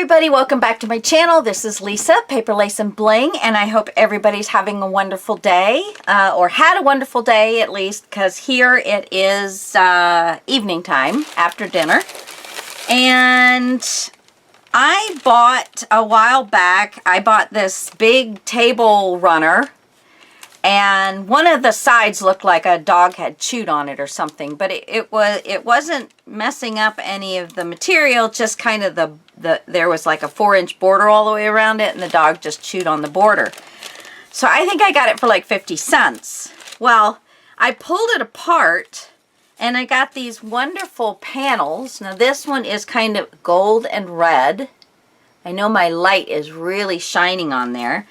everybody, welcome back to my channel. This is Lisa, Paper Lace and Bling, and I hope everybody's having a wonderful day, or had a wonderful day at least, because here it is evening time after dinner. And I bought, a while back, I bought this big table runner, and one of the sides looked like a dog had chewed on it or something, but it wasn't messing up any of the material, just kind of there was like a 4-inch border all the way around it, and the dog just chewed on the border. So I think I got it for like 50 cents. Well, I pulled it apart and I got these wonderful panels. Now this one is kind of gold and red. I know my light is really shining on there.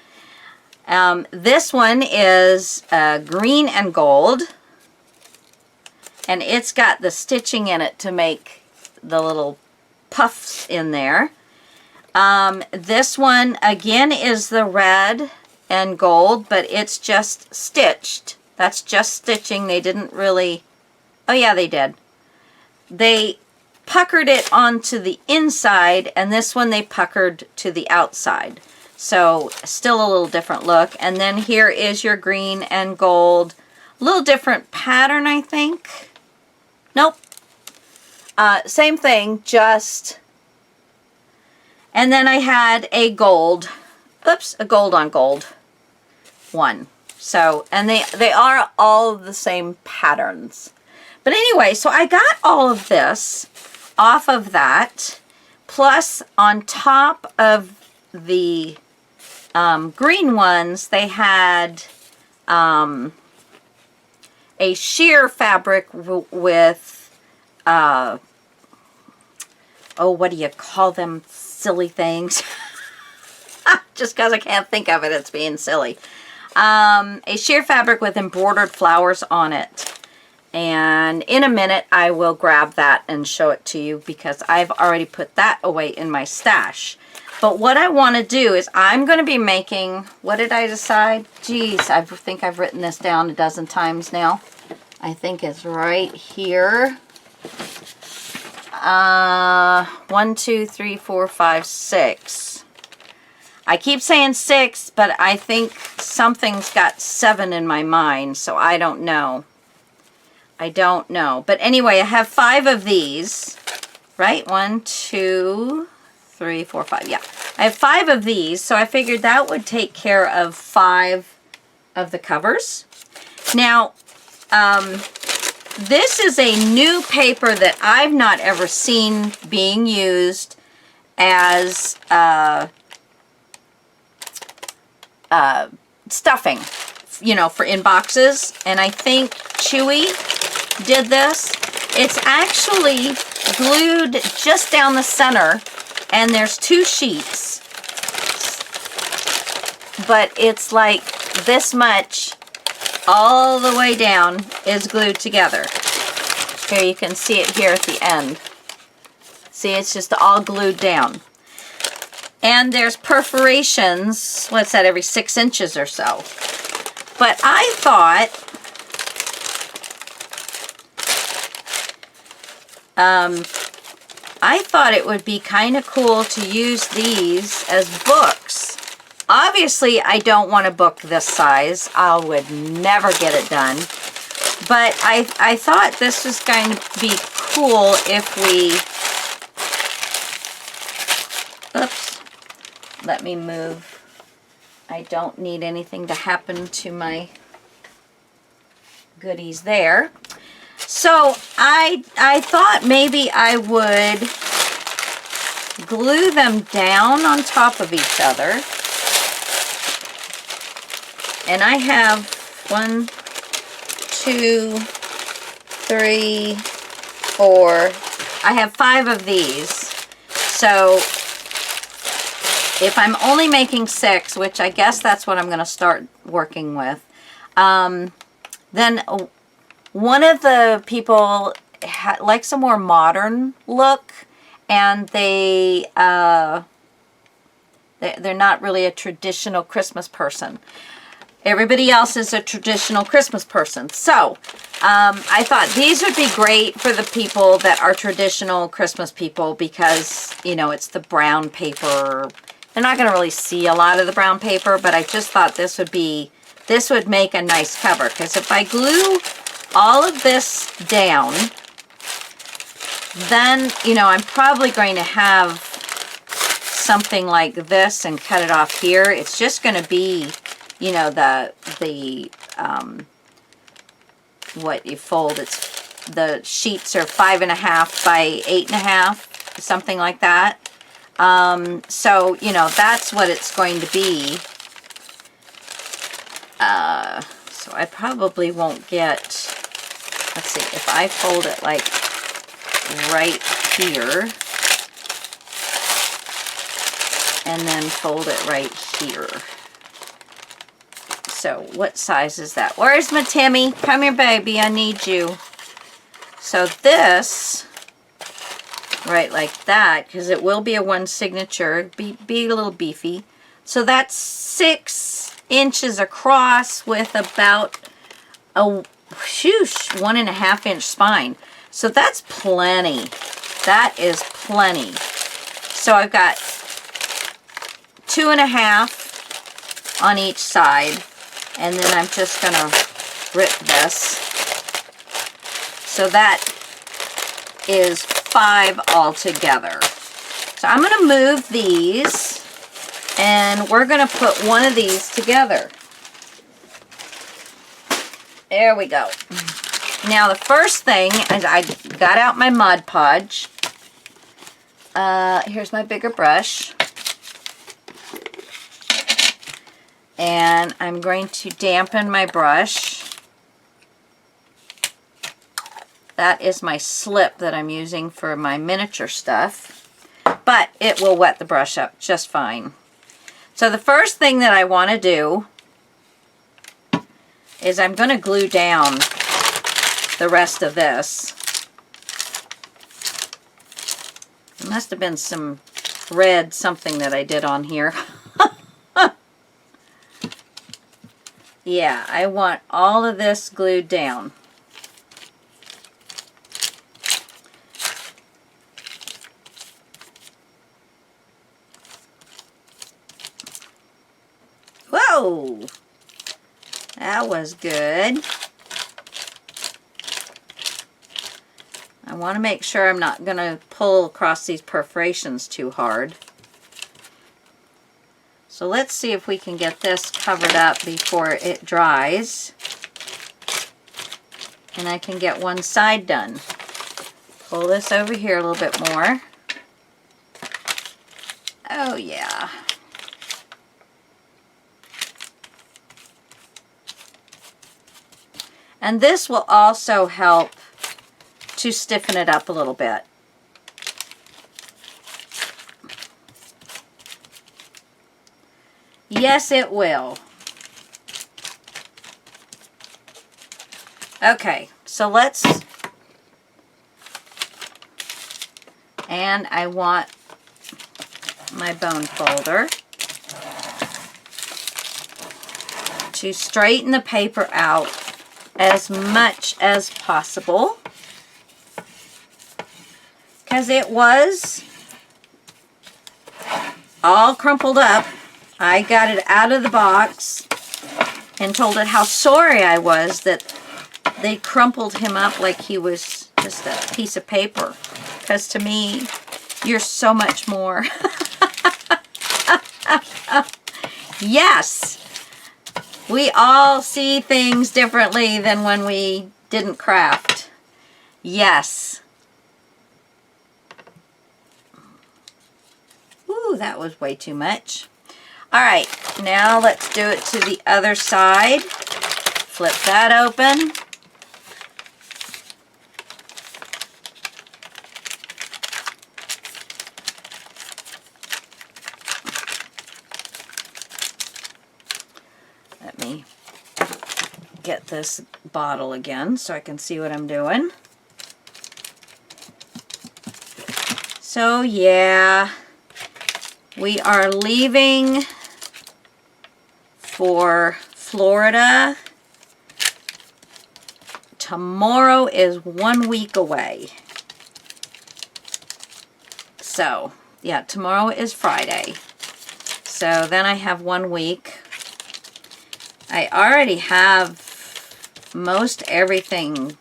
This one is green and gold, and it's got the stitching in it to make the little puffs in there. This one again is the red and gold, but it's just stitched. That's just stitching. They didn't really, oh yeah, they did. They puckered it onto the inside, and this one they puckered to the outside. So still a little different look. And then here is your green and gold. A little different pattern, I think. Nope. Same thing, just... And then I had a gold, oops, a gold on gold one. So, and they are all the same patterns. But anyway, so I got all of this off of that. Plus, on top of the green ones, they had a sheer fabric with, oh, what do you call them silly things? Just because I can't think of it, it's being silly. A sheer fabric with embroidered flowers on it. And in a minute, I will grab that and show it to you because I've already put that away in my stash. But what I want to do is I'm going to be making, what did I decide? Geez, I think I've written this down a dozen times now. I think it's right here. 1, 2, 3, 4, 5, 6. I keep saying 6, but I think something's got 7 in my mind, so I don't know. I don't know. But anyway, I have 5 of these, right? 1, 2, 3, 4, 5. Yeah, I have 5 of these, so I figured that would take care of 5 of the covers. Now, this is a new paper that I've not ever seen being used as stuffing, you know, for in boxes. And I think Chewy did this. It's actually glued just down the center, and there's 2 sheets, but it's like this much all the way down is glued together. Here you can see it here at the end. See, it's just all glued down. And there's perforations, what's that, every 6 inches or so. But I thought it would be kind of cool to use these as books. Obviously, I don't want a book this size. I would never get it done. But I thought this was going to be cool if we... Oops. Let me move. I don't need anything to happen to my goodies there. So I thought maybe I would glue them down on top of each other. And I have 1, 2, 3, 4. I have 5 of these. So if I'm only making 6, which I guess that's what I'm going to start working with, then one of the people likes a more modern look, and they're not really a traditional Christmas person. Everybody else is a traditional Christmas person. So, I thought these would be great for the people that are traditional Christmas people because, you know, it's the brown paper. They're not going to really see a lot of the brown paper, but I just thought this would make a nice cover. Because if I glue all of this down, then, you know, I'm probably going to have something like this and cut it off here. It's just going to be, you know, what you fold. It's the sheets are 5.5 by 8.5, something like that. So, you know, that's what it's going to be. So I probably won't get, let's see, if I fold it like right here, and then fold it right here. So what size is that? Where's my Timmy? Come here, baby. I need you. So this, right like that, because it will be a one signature, be a little beefy. So that's 6 inches across with about a 1.5 inch spine. So that's plenty. That is plenty. So I've got 2.5 on each side, and then I'm just gonna rip this. So that is 5 altogether. So I'm gonna move these, and we're gonna put one of these together. There we go. Now the first thing is I got out my Mod Podge. Here's my bigger brush. And I'm going to dampen my brush. That is my slip that I'm using for my miniature stuff. But it will wet the brush up just fine. So the first thing that I want to do is I'm going to glue down the rest of this. There must have been some red something that I did on here. Yeah, I want all of this glued down. Whoa! That was good. I want to make sure I'm not going to pull across these perforations too hard. So let's see if we can get this covered up before it dries. And I can get one side done. Pull this over here a little bit more. Oh yeah. And this will also help to stiffen it up a little bit. Yes, it will. Okay, so let's, and I want my bone folder to straighten the paper out as much as possible, because it was all crumpled up. I got it out of the box and told it how sorry I was that they crumpled him up like he was just a piece of paper. Because to me, you're so much more. Yes, we all see things differently than when we didn't craft. Yes. Ooh, that was way too much. All right, now let's do it to the other side. Flip that open. Let me get this bottle again so I can see what I'm doing. So yeah, we are leaving for Florida. Tomorrow is 1 week away. So, yeah, tomorrow is Friday. So then I have 1 week. I already have most everything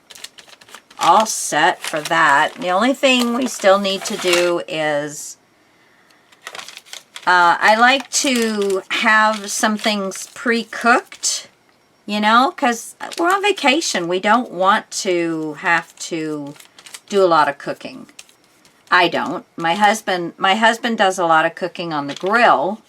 all set for that. The only thing we still need to do is I like to have some things pre-cooked, you know, because we're on vacation. We don't want to have to do a lot of cooking. I don't. My husband does a lot of cooking on the grill,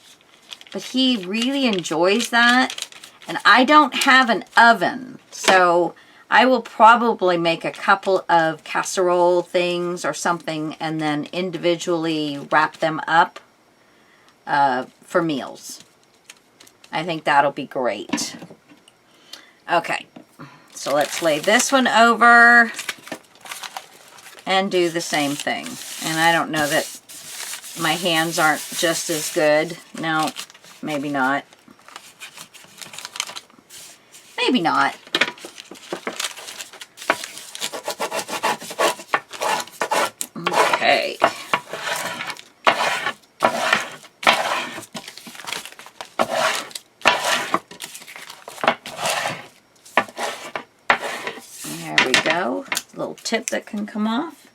but he really enjoys that. And I don't have an oven, so I will probably make a couple of casserole things or something and then individually wrap them up for meals. I think that'll be great. Okay, so let's lay this one over and do the same thing. And I don't know that my hands aren't just as good. No, maybe not. Maybe not. Okay. There we go. Little tip that can come off.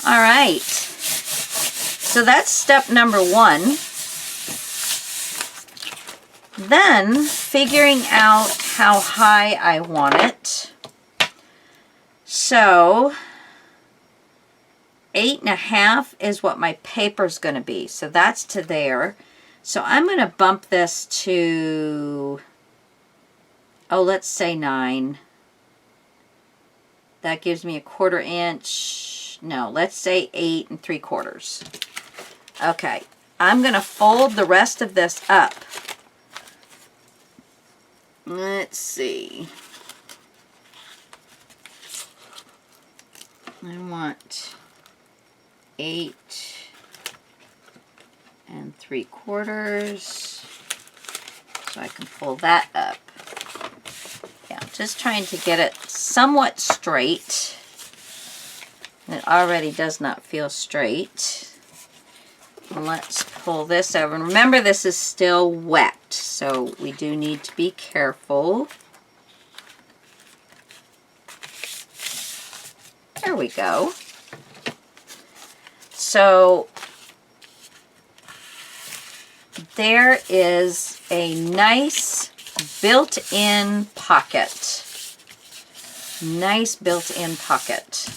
All right. So that's step number 1. Then figuring out how high I want it. So 8.5 is what my paper's going to be. So that's to there. So I'm going to bump this to, oh, let's say 9. That gives me a 1/4 inch. No, let's say 8 3/4. Okay, I'm going to fold the rest of this up. Let's see. I want 8 3/4, so I can pull that up. Yeah, just trying to get it somewhat straight. It already does not feel straight. Let's pull this over. And remember, this is still wet, so we do need to be careful. There we go. So there is a nice built-in pocket. Nice built-in pocket.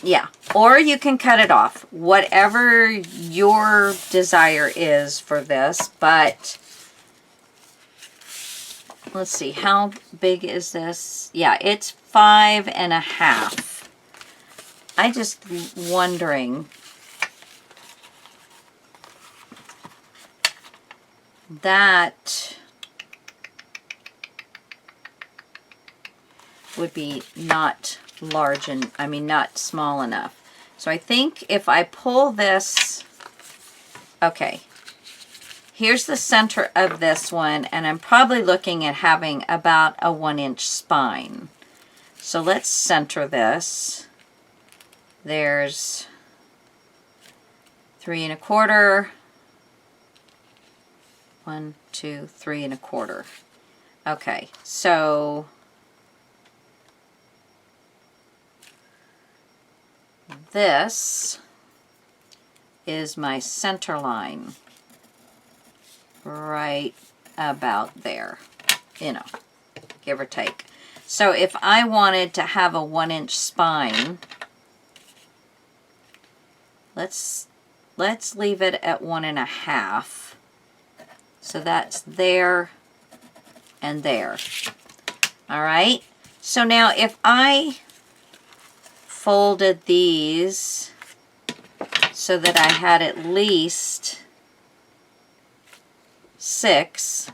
Yeah, or you can cut it off, whatever your desire is for this, but let's see, how big is this? Yeah, it's 5.5. I just wondering, that would be not large, and I mean not small enough. So I think if I pull this, okay, here's the center of this one, and I'm probably looking at having about a 1-inch spine. So let's center this. There's 3 1/4. 1, 2, 3 1/4. Okay, so this is my center line right about there, you know, give or take. So if I wanted to have a 1-inch spine, let's leave it at 1.5. So that's there and there. All right. So now if I folded these so that I had at least 6,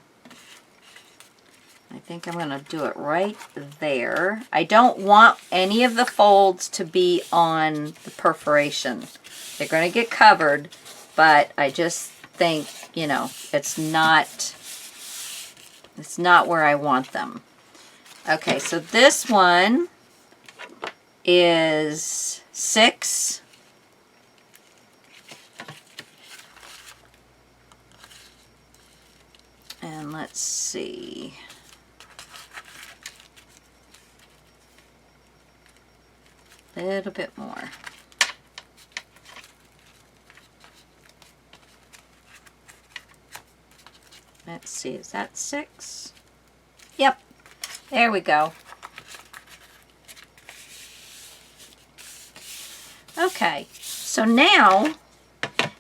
I think I'm going to do it right there. I don't want any of the folds to be on the perforation. They're going to get covered, but I just think, you know, it's not where I want them. Okay, so this one is 6. And let's see. A little bit more. Let's see, is that 6? Yep, there we go. Okay, so now,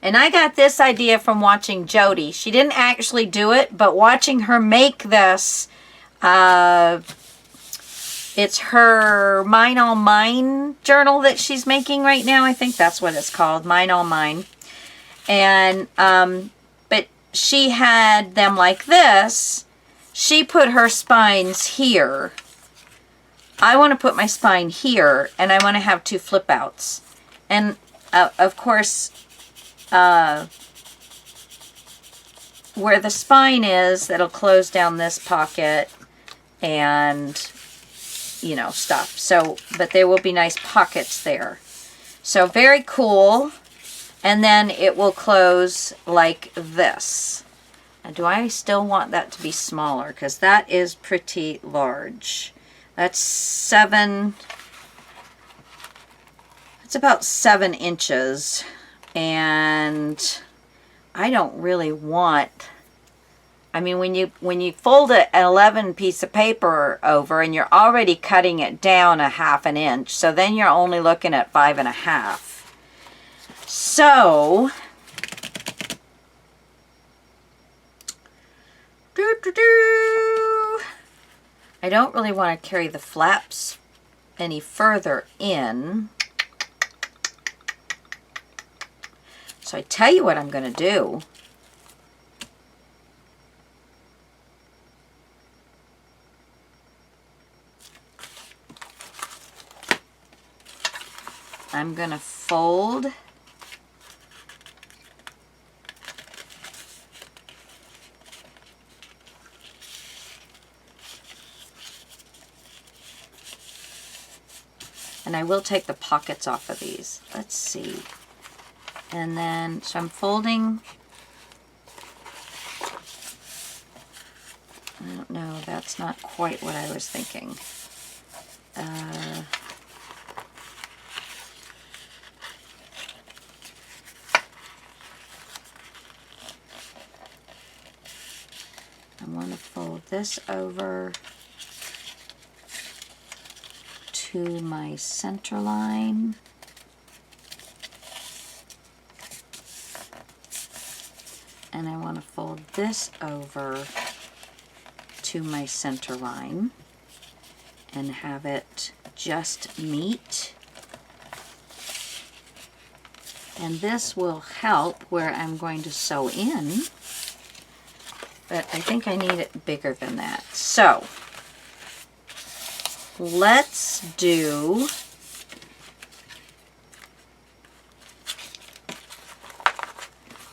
and I got this idea from watching Jody. She didn't actually do it, but watching her make this, it's her Mine All Mine journal that she's making right now. I think that's what it's called, Mine All Mine. And, but she had them like this. She put her spines here. I want to put my spine here, and I want to have 2 flip outs. And, of course, where the spine is, that'll close down this pocket and, you know, stuff. So, but there will be nice pockets there. So very cool. And then it will close like this. And do I still want that to be smaller? Because that is pretty large. That's 7. It's about 7 inches. And I don't really want, I mean, when you fold an 11 piece of paper over and you're already cutting it down a 1/2 inch, so then you're only looking at 5 1/2. So, I don't really want to carry the flaps any further in. So I tell you what I'm going to do. I'm going to fold and I will take the pockets off of these. Let's see. And then, so I'm folding, I don't know, that's not quite what I was thinking. I want to fold this over to my center line. And I want to fold this over to my center line and have it just meet. And this will help where I'm going to sew in, but I think I need it bigger than that. So let's do,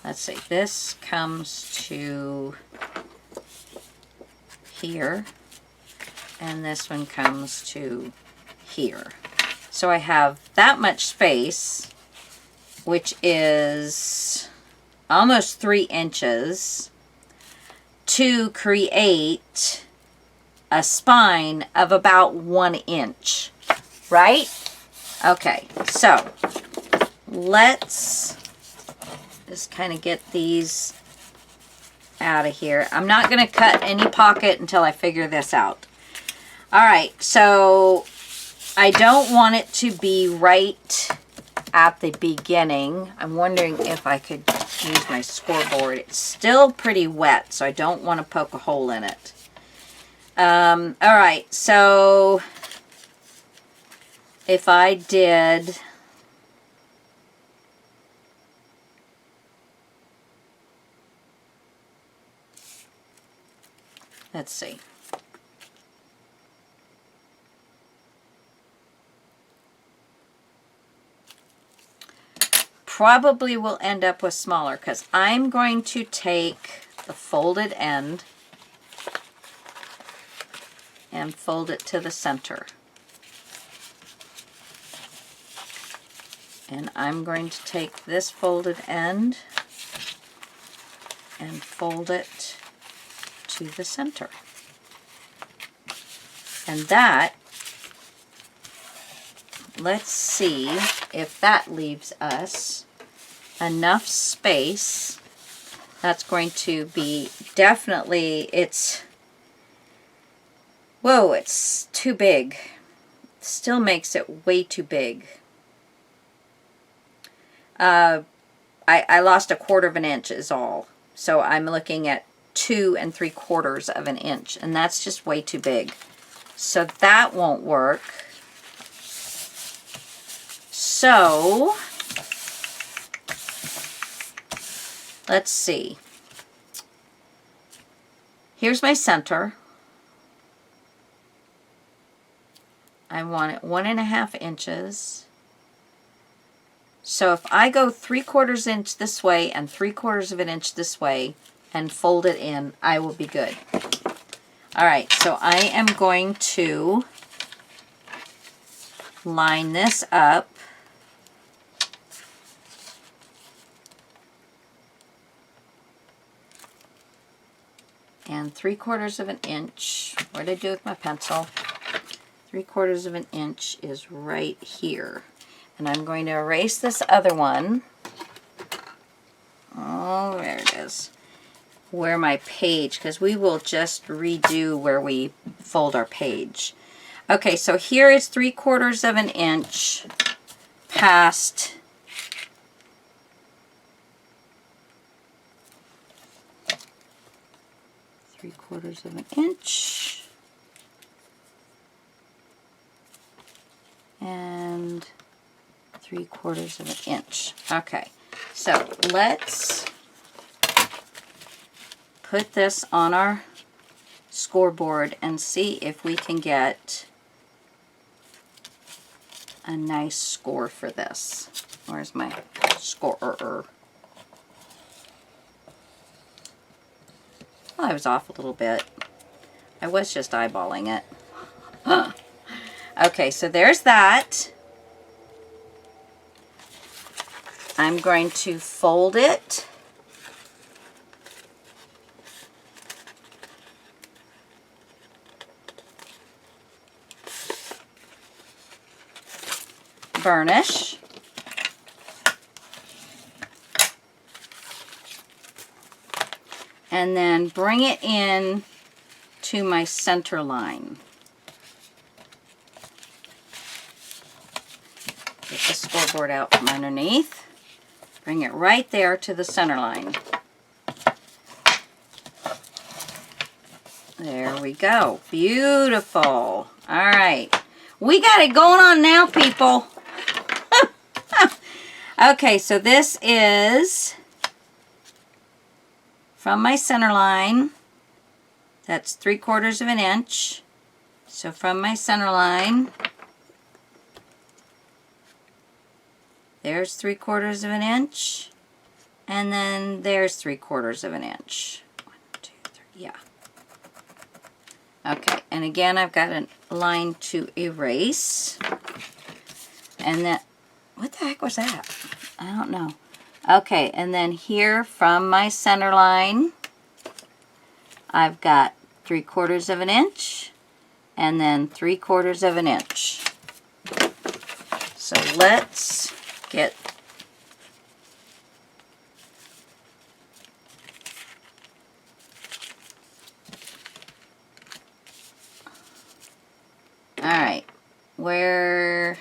let's see, this comes to here, and this one comes to here. So I have that much space, which is almost 3 inches, to create a spine of about 1 inch, right? Okay, so let's just kind of get these out of here. I'm not going to cut any pocket until I figure this out. All right, so I don't want it to be right at the beginning. I'm wondering if I could use my scoreboard. It's still pretty wet, so I don't want to poke a hole in it. All right, so if I did, let's see. probably will end up with smaller because I'm going to take the folded end and fold it to the center. And I'm going to take this folded end and fold it to the center. And that, let's see if that leaves us enough space. That's going to be definitely, whoa, it's too big. Still makes it way too big. I lost 1/4 of an inch is all. So I'm looking at 2 3/4 of an inch, and that's just way too big. So that won't work. So let's see. Here's my center. I want it 1.5 inches. So if I go 3/4 inch this way and 3/4 of an inch this way and fold it in, I will be good. All right, so I am going to line this up. And 3/4 of an inch, what did I do with my pencil? 3/4 of an inch is right here. And I'm going to erase this other one. Oh, there it is. Where my page, because we will just redo where we fold our page. Okay, so here is 3/4 of an inch past three-quarters of an inch. And 3/4 of an inch. Okay, so let's put this on our scoreboard and see if we can get a nice score for this. Where's my scorer? Well, I was off a little bit. I was just eyeballing it. Okay, so there's that. I'm going to fold it. Burnish. And then bring it in to my center line. Get the scoreboard out from underneath. Bring it right there to the center line. There we go. Beautiful. All right. We got it going on now, people. Okay, so this is from my center line. That's 3/4 of an inch. So from my center line, there's 3/4 of an inch, and then there's 3/4 of an inch. 1, 2, 3, yeah. Okay, and again, I've got a line to erase. And then, what the heck was that? I don't know. Okay, and then here from my center line, I've got 3/4 of an inch, and then 3/4 of an inch. So let's get all right, where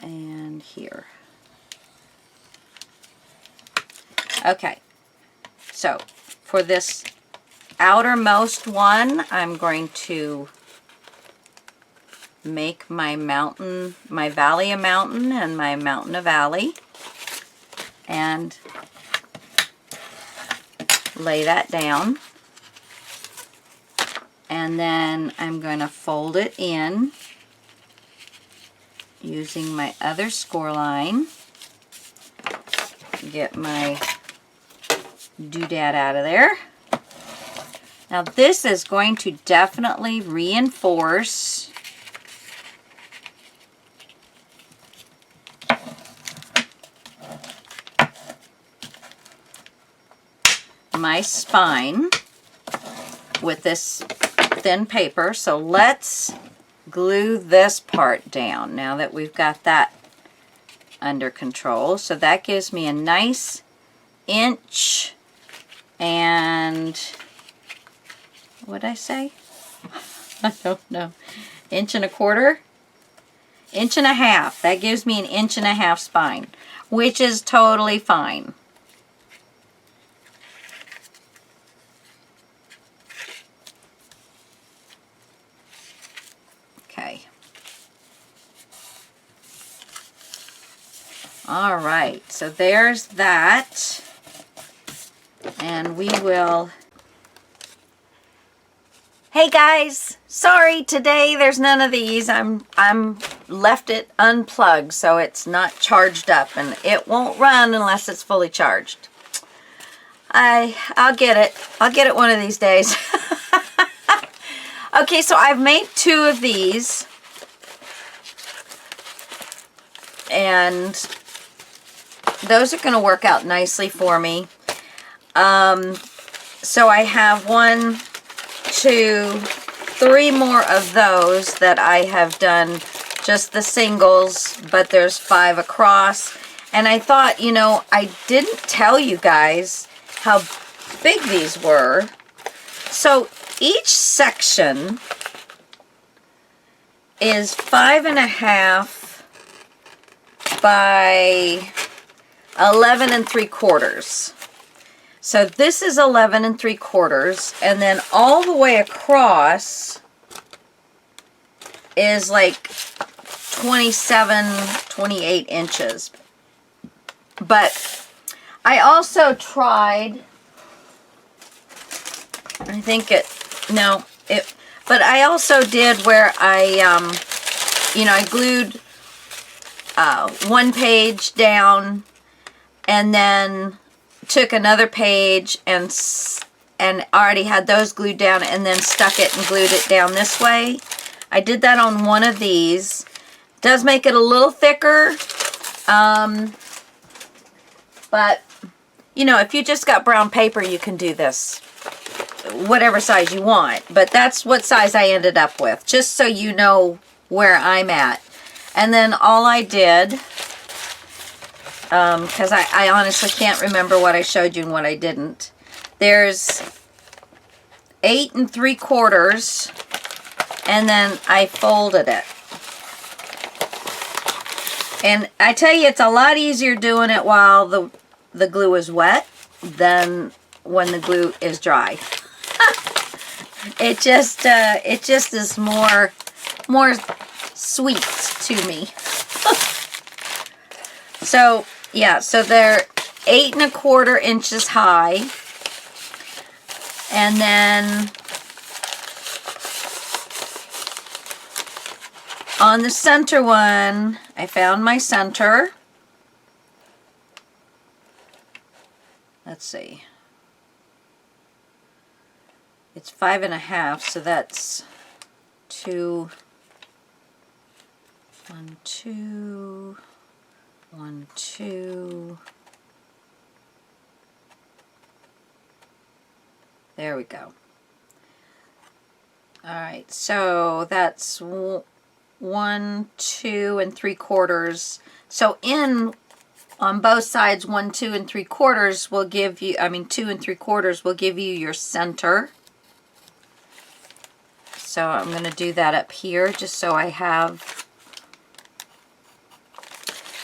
and here. Okay, so for this outermost one, I'm going to make my mountain, my valley a mountain and my mountain a valley, and lay that down. And then I'm going to fold it in using my other score line. Get my doodad out of there. Now this is going to definitely reinforce my spine with this thin paper. So let's glue this part down now that we've got that under control. So that gives me a nice inch and, what'd I say? I don't know. Inch and a quarter? Inch and a half. That gives me an inch and a half spine, which is totally fine. Okay. All right, so there's that. And we will... Hey guys, sorry today there's none of these. I'm left it unplugged so it's not charged up, and it won't run unless it's fully charged. I'll get it. I'll get it one of these days. Okay, so I've made 2 of these, and those are going to work out nicely for me. So I have 1, 2, 3 more of those that I have done just the singles, but there's 5 across. And I thought, you know, I didn't tell you guys how big these were. So each section is 5.5 by 11 3/4. So this is 11 3/4, and then all the way across is like 27, 28 inches. But I also tried, I think but I also did where I glued 1 page down and then took another page and already had those glued down and then stuck it and glued it down this way. I did that on one of these. Does make it a little thicker, but you know, if you just got brown paper, you can do this whatever size you want, but that's what size I ended up with, just so you know where I'm at. And then all I did, because I honestly can't remember what I showed you and what I didn't. There's 8 3/4, and then I folded it. And I tell you, it's a lot easier doing it while the glue is wet than when the glue is dry. It just is more sweet to me. So yeah, so they're 8 1/4 inches high, and then on the center one, I found my center. Let's see. It's 5.5, so that's 2, 1, 2, 1, 2. There we go. All right, so that's 1, 2 3/4. So on both sides, 1, 2 3/4 will give you, 2 3/4 will give you your center. So I'm going to do that up here just so I have.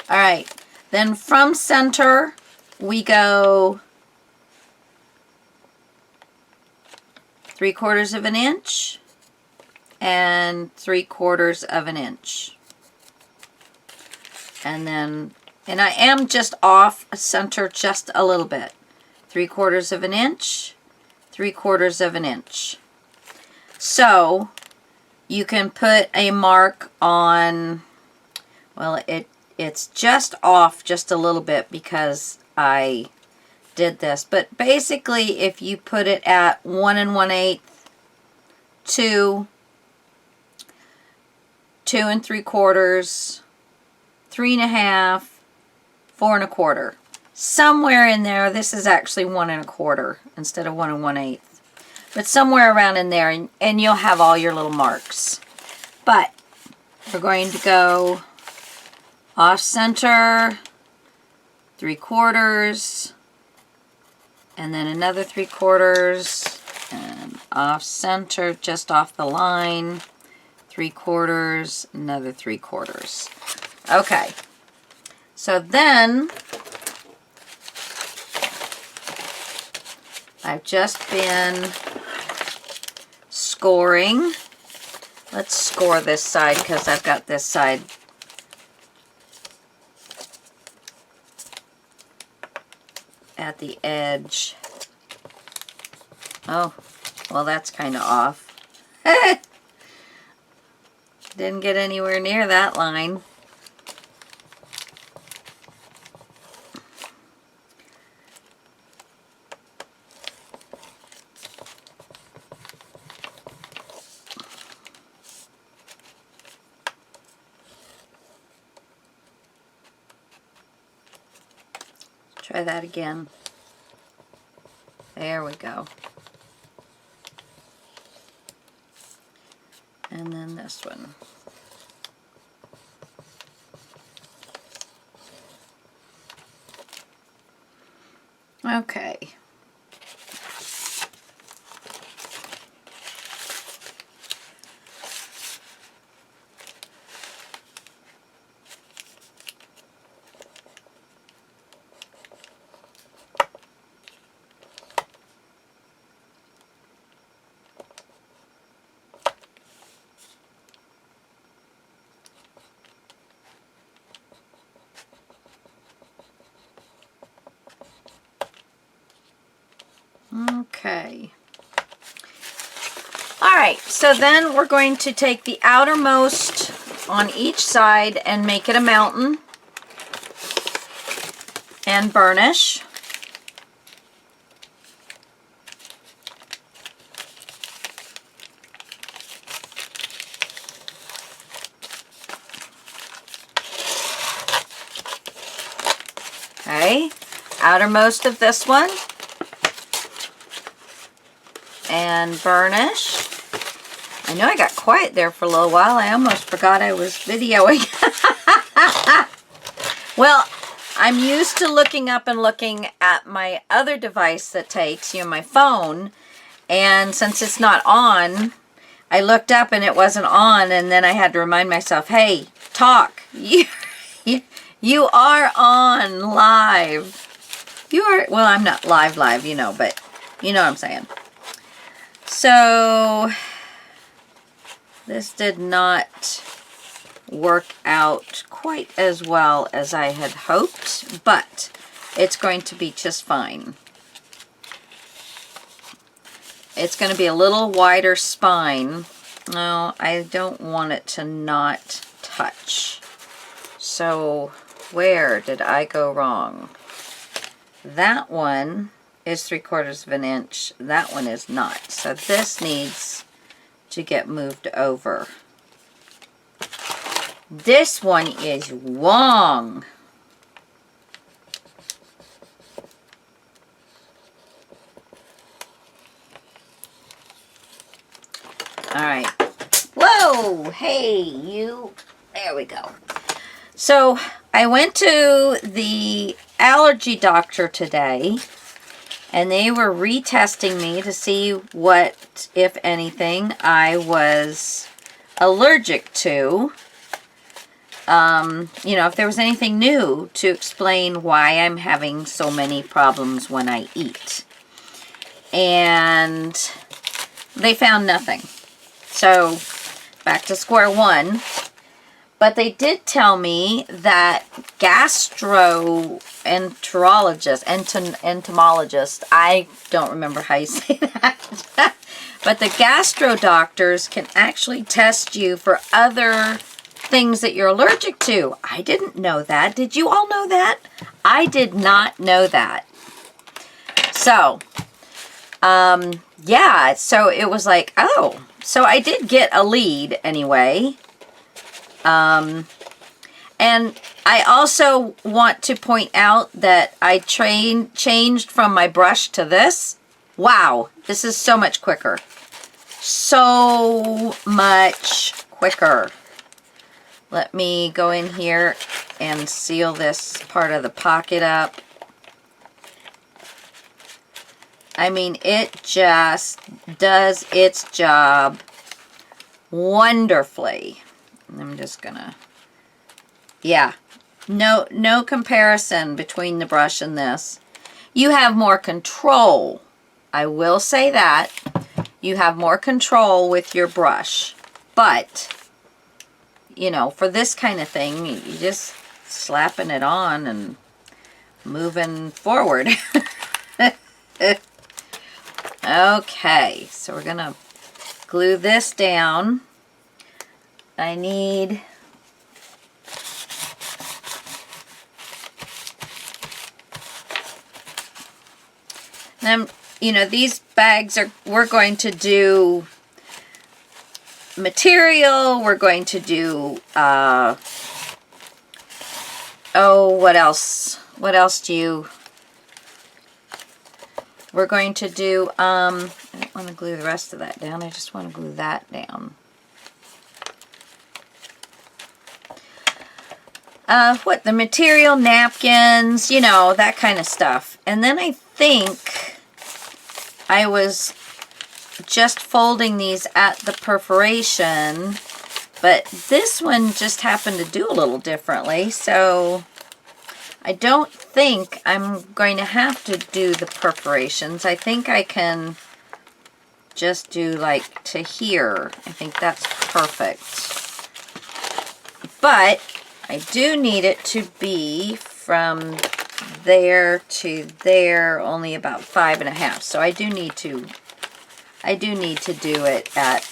All right, then from center we go 3/4 of an inch and 3/4 of an inch. And then, and I am just off center just a little bit. 3/4 of an inch, 3/4 of an inch. So you can put a mark on, well, it's just off just a little bit because I did this. But basically, if you put it at 1 1/8, 2, 2 3/4, 3 1/2, 4 1/4. Somewhere in there, this is actually 1 1/4 instead of 1 1/8. But somewhere around in there, and you'll have all your little marks. But we're going to go off center, 3/4, and then another 3/4, and off center, just off the line, 3/4, another 3/4. Okay, so then I've just been scoring. Let's score this side because I've got this side at the edge. Oh, well, that's kind of off. Didn't get anywhere near that line. Try that again. There we go. And then this one. Okay. Okay. All right, so then we're going to take the outermost on each side and make it a mountain and burnish. Okay, outermost of this one. And burnish. I know I got quiet there for a little while. I almost forgot I was videoing. Well, I'm used to looking up and looking at my other device that takes, my phone. And since it's not on, I looked up and it wasn't on. And then I had to remind myself, hey, talk. You are on live. You are, well, I'm not live, but you know what I'm saying. So this did not work out quite as well as I had hoped, but it's going to be just fine. It's going to be a little wider spine. No, I don't want it to not touch. So where did I go wrong? That one is 3/4 of an inch. That one is not. So this needs to get moved over. This one is wrong. All right. Whoa! Hey, you. There we go. So I went to the allergy doctor today. And they were retesting me to see what, if anything, I was allergic to. If there was anything new to explain why I'm having so many problems when I eat. And they found nothing. So, back to square one. But they did tell me that entomologist, I don't remember how you say that, but the gastro doctors can actually test you for other things that you're allergic to. I didn't know that. Did you all know that? I did not know that. So, yeah, so it was like, oh, so I did get a lead anyway. And I also want to point out that I changed from my brush to this. Wow, this is so much quicker. So much quicker. Let me go in here and seal this part of the pocket up. I mean, it just does its job wonderfully. I'm just gonna, yeah, no comparison between the brush and this. You have more control. I will say that. You have more control with your brush. But, you know, for this kind of thing, you just slapping it on and moving forward. Okay, so we're gonna glue this down. I need then, you know, these bags are, we're going to do material, we're going to do oh, what else? What else do you, we're going to do, I don't want to glue the rest of that down. I just want to glue that down. What, the material, napkins, you know, that kind of stuff. And then I think I was just folding these at the perforation, but this one just happened to do a little differently, so I don't think I'm going to have to do the perforations. I think I can just do like to here. I think that's perfect. But I do need it to be from there to there, only about 5.5. So I do need to do it at,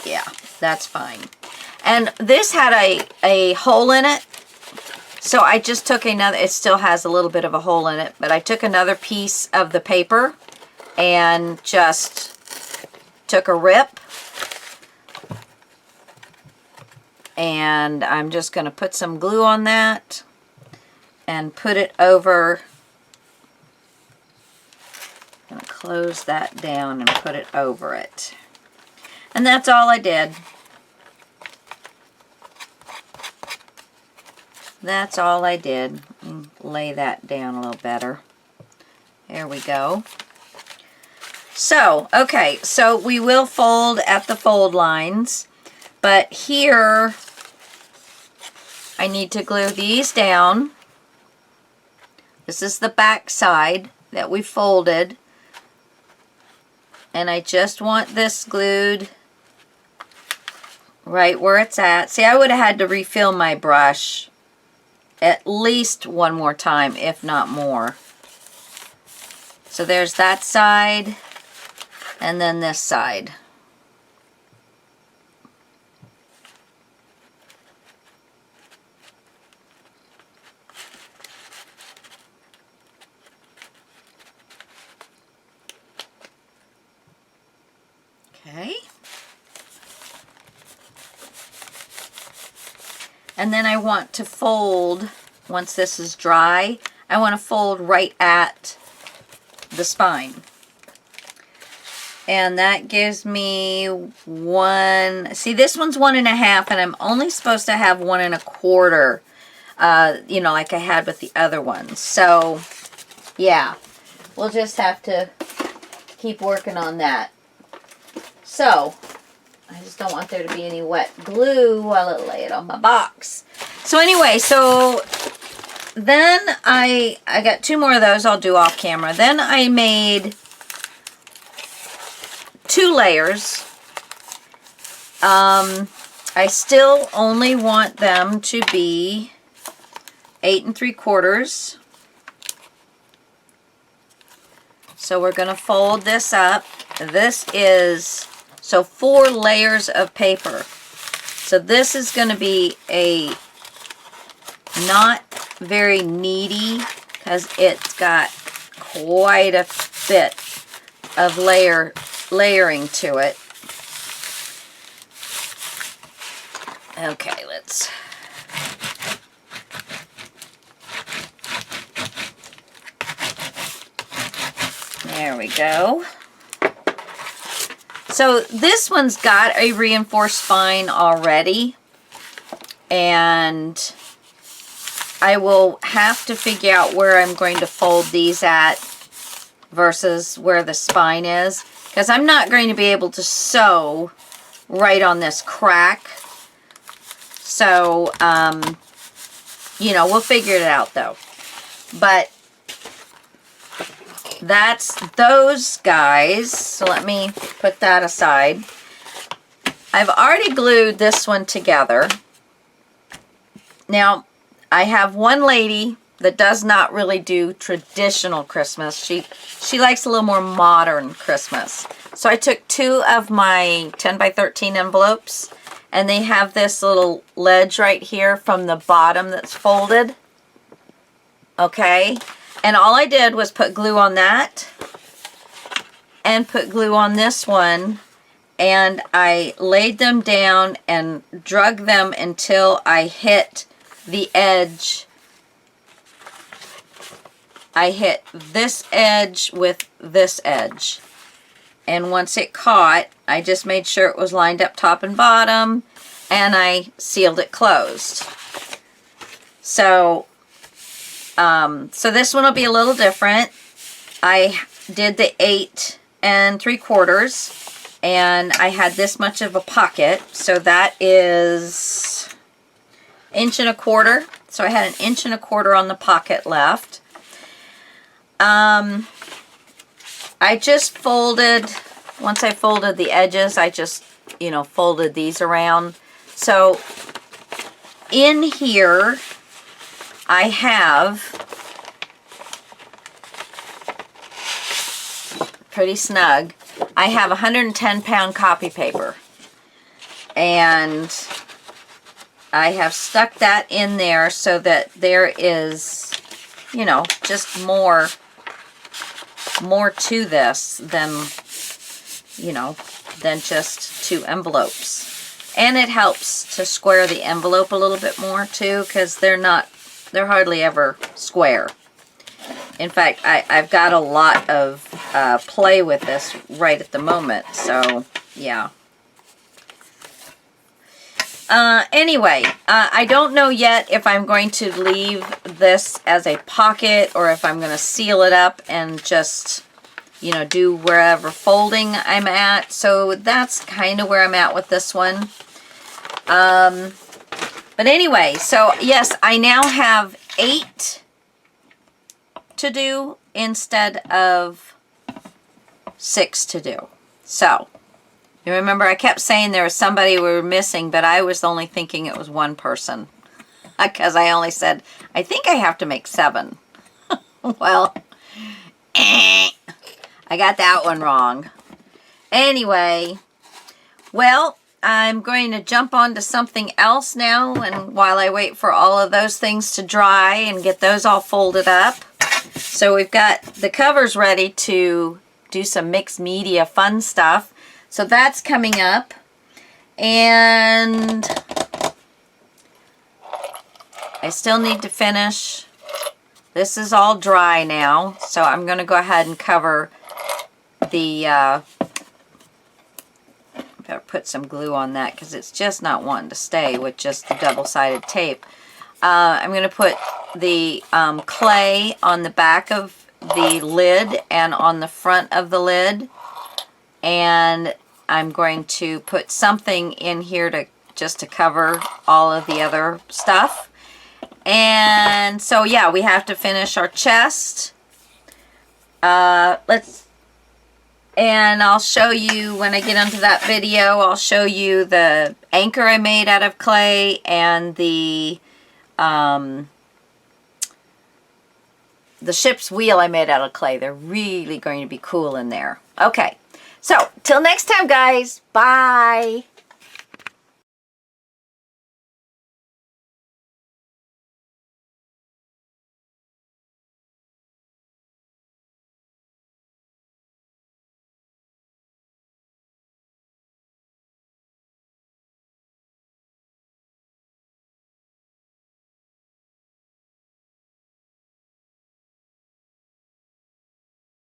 yeah, that's fine. And this had a hole in it. So I just took another, it still has a little bit of a hole in it, but I took another piece of the paper and just took a rip. And I'm just going to put some glue on that and put it over. I'm going to close that down and put it over it. And that's all I did. That's all I did. Lay that down a little better. There we go. So, okay, so we will fold at the fold lines, but here I need to glue these down. This is the back side that we folded, and I just want this glued right where it's at. See, I would have had to refill my brush at least one more time, if not more. So there's that side, and then this side. Okay. And then I want to fold, once this is dry, I want to fold right at the spine. And that gives me one, see, this one's 1.5, and I'm only supposed to have 1.25, you know, like I had with the other ones. So, yeah, we'll just have to keep working on that. So, I just don't want there to be any wet glue while I lay it on my box. So anyway, so then I got 2 more of those I'll do off camera. Then I made 2 layers. I I still only want them to be 8 3/4. So we're going to fold this up. This is, so 4 layers of paper. So this is going to be a not very needy, because it's got quite a bit of layering to it. Okay, let's... There we go. So this one's got a reinforced spine already, and I will have to figure out where I'm going to fold these at versus where the spine is, because I'm not going to be able to sew right on this crack. So, you know, we'll figure it out though. But that's those guys. So let me put that aside. I've already glued this one together. Now, I have one lady that does not really do traditional Christmas. She likes a little more modern Christmas. So I took 2 of my 10 by 13 envelopes, and they have this little ledge right here from the bottom that's folded. Okay? And all I did was put glue on that and put glue on this one, and I laid them down and drug them until I hit the edge. I hit this edge with this edge. And once it caught, I just made sure it was lined up top and bottom, and I sealed it closed. So so this one will be a little different. I did the 8 3/4, and I had this much of a pocket, so that is 1 1/4 inches. So I had 1 1/4 inches on the pocket left. I just folded, once I folded the edges, I just, you know, folded these around. So in here, I have, pretty snug, I have 110-pound copy paper. And I have stuck that in there so that there is, you know, just more to this than, you know, than just 2 envelopes. And it helps to square the envelope a little bit more too, because they're hardly ever square. In fact, I've got a lot of play with this right at the moment, so yeah. Anyway, I don't know yet if I'm going to leave this as a pocket or if I'm going to seal it up and just, you know, do wherever folding I'm at. So that's kind of where I'm at with this one. But anyway, so yes, I now have 8 to do instead of 6 to do. So, you remember I kept saying there was somebody we were missing, but I was only thinking it was one person. Because I only said, I think I have to make 7. Well, I got that one wrong. Anyway, well, I'm going to jump on to something else now, and while I wait for all of those things to dry and get those all folded up. So we've got the covers ready to do some mixed media fun stuff. So that's coming up. And I still need to finish. This is all dry now, so I'm going to go ahead and cover the better put some glue on that because it's just not wanting to stay with just the double-sided tape. I'm going to put the clay on the back of the lid and on the front of the lid, and I'm going to put something in here to just to cover all of the other stuff. And so yeah, we have to finish our chest. Let's And I'll show you, when I get onto that video, I'll show you the anchor I made out of clay and the ship's wheel I made out of clay. They're really going to be cool in there. Okay, so till next time, guys. Bye.